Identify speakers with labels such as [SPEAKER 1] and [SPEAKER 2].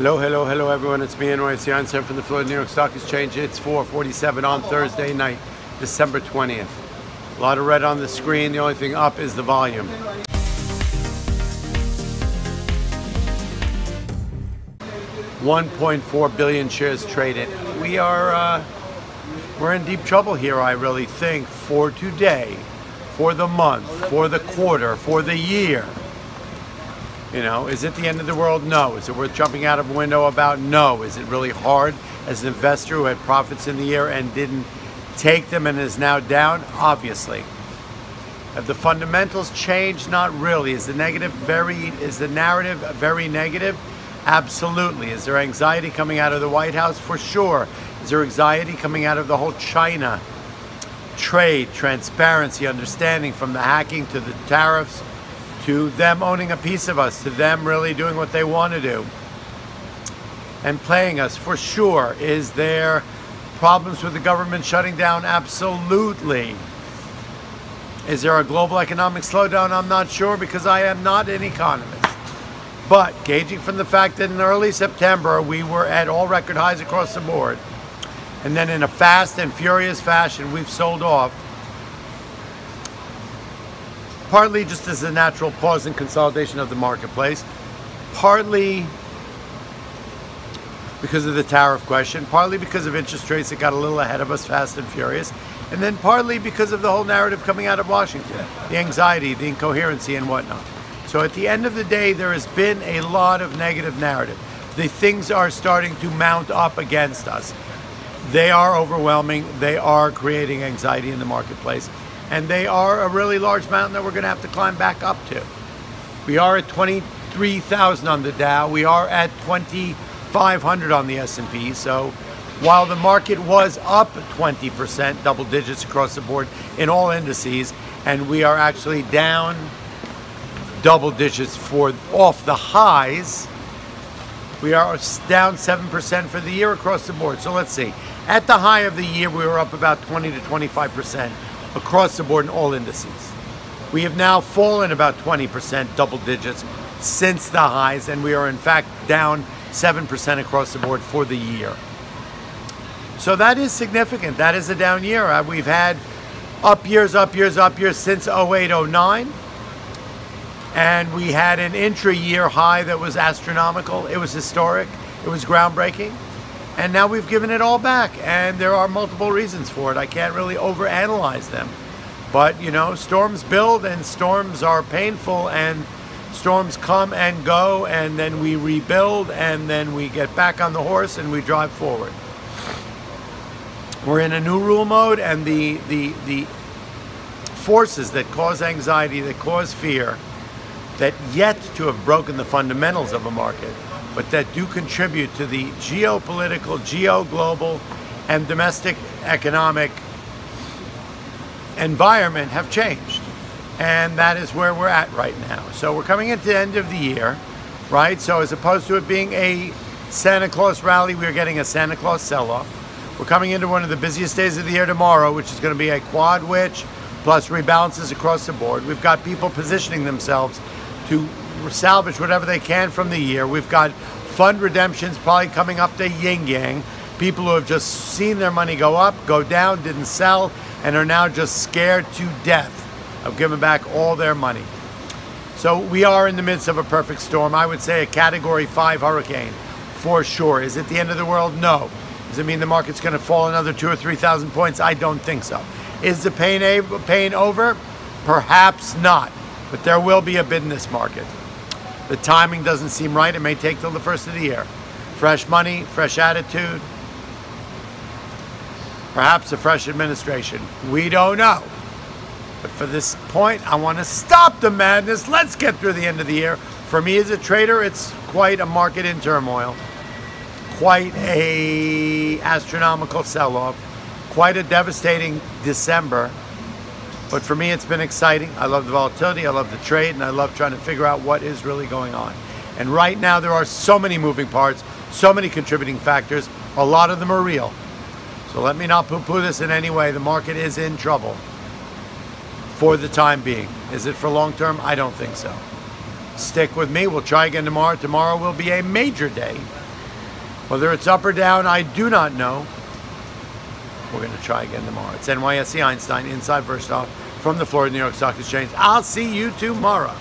[SPEAKER 1] Hello, hello, hello everyone. It's me, NYC Einstein from the Florida New York Stock Exchange. It's 4:47 on Thursday night, December 20th. A lot of red on the screen. The only thing up is the volume. $1.4 billion shares traded. We're in deep trouble here, I really think, for today, for the month, for the quarter, for the year. You know, is it the end of the world? No. Is it worth jumping out of a window about? No. Is it really hard as an investor who had profits in the year and didn't take them and is now down? Obviously. Have the fundamentals changed? Not really. Is the narrative very negative? Absolutely. Is there anxiety coming out of the White House? For sure. Is there anxiety coming out of the whole China trade, transparency, understanding, from the hacking to the tariffs, to them owning a piece of us, to them really doing what they want to do and playing us? For sure. Is there problems with the government shutting down? Absolutely. Is there a global economic slowdown? I'm not sure, because I am not an economist. But gauging from the fact that in early September we were at all record highs across the board, and then in a fast and furious fashion we've sold off, partly just as a natural pause and consolidation of the marketplace, partly because of the tariff question, partly because of interest rates that got a little ahead of us fast and furious, and then partly because of the whole narrative coming out of Washington, the anxiety, the incoherency and whatnot. So at the end of the day, there has been a lot of negative narrative. The things are starting to mount up against us. They are overwhelming. They are creating anxiety in the marketplace. And they are a really large mountain that we're going to have to climb back up to. We are at 23,000 on the Dow. We are at 2,500 on the S&P. So while the market was up 20%, double digits across the board in all indices, and we are actually down double digits off the highs, we are down 7% for the year across the board. So let's see. At the high of the year, we were up about 20 to 25%. Across the board in all indices. We have now fallen about 20%, double digits, since the highs, and we are in fact down 7% across the board for the year. So that is significant. That is a down year. We've had up years since 08, 09, and we had an intra-year high that was astronomical. It was historic. It was groundbreaking. And now we've given it all back, and there are multiple reasons for it. I can't really overanalyze them. But, you know, storms build, and storms are painful, and storms come and go, and then we rebuild, and then we get back on the horse and we drive forward. We're in a new rule mode, and the forces that cause anxiety, that cause fear, that yet to have broken the fundamentals of a market, but that do contribute to the geopolitical, geo-global, and domestic economic environment, have changed. And that is where we're at right now. So we're coming into the end of the year, right? So as opposed to it being a Santa Claus rally, we're getting a Santa Claus sell-off. We're coming into one of the busiest days of the year tomorrow, which is going to be a quad witch plus rebalances across the board. We've got people positioning themselves to salvage whatever they can from the year. We've got fund redemptions probably coming up to yin yang. People who have just seen their money go up, go down, didn't sell, and are now just scared to death of giving back all their money. So we are in the midst of a perfect storm. I would say a Category 5 hurricane, for sure. Is it the end of the world? No. Does it mean the market's going to fall another 2,000 or 3,000 points? I don't think so. Is the pain over? Perhaps not. But there will be a bid in this market. The timing doesn't seem right. It may take till the first of the year. Fresh money, fresh attitude, perhaps a fresh administration. We don't know. But for this point, I want to stop the madness. Let's get through the end of the year. For me as a trader, it's quite a market in turmoil. Quite a astronomical sell-off. Quite a devastating December. But for me, it's been exciting. I love the volatility, I love the trade, and I love trying to figure out what is really going on. And right now, there are so many moving parts, so many contributing factors. A lot of them are real. So let me not poo-poo this in any way. The market is in trouble for the time being. Is it for long term? I don't think so. Stick with me. We'll try again tomorrow. Tomorrow will be a major day Whether it's up or down, I do not know. We're going to try again tomorrow. It's NYSE Einstein, Inside First Off, from the floor of the New York Stock Exchange. I'll see you tomorrow.